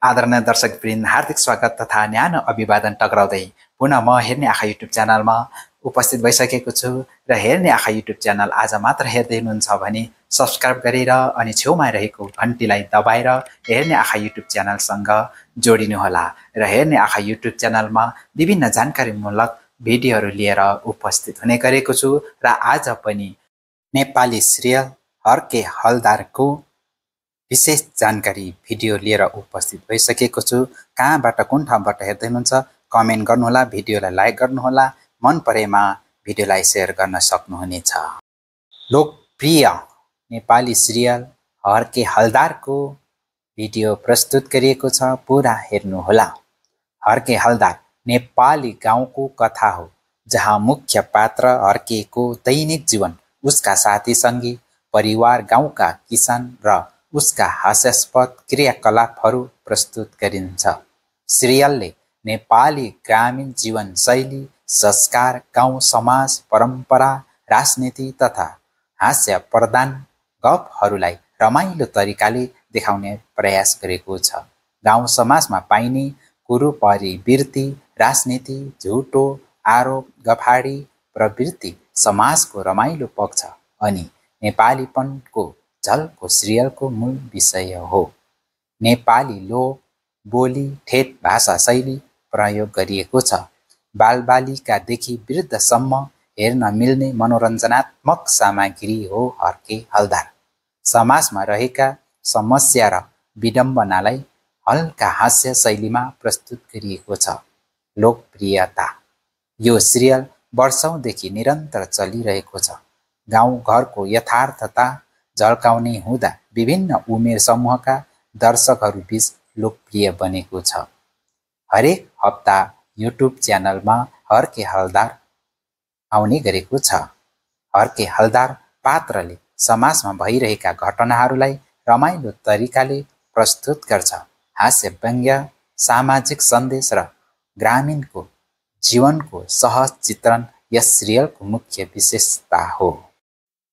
आदरणीय दर्शकवृन्द, हार्दिक स्वागत तथा न्यानो अभिवादन टक्राउँदै पुनः म हेर्ने आँखा युट्युब च्यानलमा उपस्थित भइसकेको छु र हेर्ने आँखा युट्युब च्यानल आज मात्र हेर्दै हुनुहुन्छ भने सब्स्क्राइब गरेर अनि छेउमा रहेको घन्टीलाई दबाएर हेर्ने आँखा युट्युब च्यानलसँग जोडिनुहोला र हेर्ने आँखा युट्युब च्यानलमा विभिन्न जानकारीमूलक भिडियोहरू लिएर उपस्थित हुने गरेको छु र आज पनि नेपाली सिरियल हर के हलदारको विशेष जानकारी भिडियो लिएर उपस्थित भइसकेको छु। कहाँबाट कुन ठाउँबाट हेर्दै हुनुहुन्छ कमेन्ट गर्नुहोला, भिडियोलाई लाइक गर्नुहोला, मन परेमा भिडियोलाई सेयर गर्न सक्नुहुनेछ। लोकप्रिय नेपाली सिरियल हर के हलदारको भिडियो प्रस्तुत गरिएको छ, पुरा हेर्नुहोला। हर के हलदार नेपाली गाउँको कथा हो जहाँ मुख्य पात्र हर्केको दैनिक जीवन, उसका साथी सङ्गी, परिवार, गाउँका किसान र उसका हास्यास्पद क्रियाकलापहरू प्रस्तुत गरिन्छ। सिरियलले नेपाली ग्रामीण जीवनशैली, संस्कार, गाउँ समाज, परम्परा, राजनीति तथा हास्य प्रधान गफहरूलाई रमाइलो तरिकाले देखाउने प्रयास गरेको छ। गाउँ समाजमा पाइने कुरूपरिवृत्ति, राजनीति, झुटो आरोप, गफाडी प्रवृत्ति समाजको रमाइलो पक्ष अनि नेपालीपनको झल्को सिरियलको मूल विषय हो। नेपाली लोक बोली, ठेट भाषा शैली प्रयोग गरिएको छ। बालबालिकादेखि वृद्धसम्म हेर्न मिल्ने मनोरञ्जनात्मक सामग्री हो हर के हलदार। समाजमा रहेका समस्या र विडम्बनालाई हल्का हास्य शैलीमा प्रस्तुत गरिएको छ। लोकप्रियता यो सिरियल वर्षौंदेखि निरन्तर चलिरहेको छ। गाउँ घरको यथार्थता झल्काउने हुँदा विभिन्न उमेर समूहका दर्शकहरूबीच लोकप्रिय बनेको छ। हरेक हप्ता युट्युब च्यानलमा हर के हलदार आउने गरेको छ। हर के हलदार पात्रले समाजमा भइरहेका घटनाहरूलाई रमाइलो तरिकाले प्रस्तुत गर्छ। हास्य व्यङ्ग्य, सामाजिक सन्देश र ग्रामीणको जीवनको सहज चित्रण यस सिरियलको मुख्य विशेषता हो।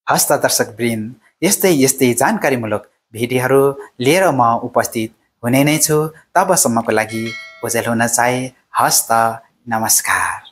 हस्त दर्शकवृन्द, यस्तै जानकारीमूलक भिडियोहरू लिएर म उपस्थित हुने नै छु। तबसम्मको लागि ओझेल हुन चाहे। हस्त, नमस्कार।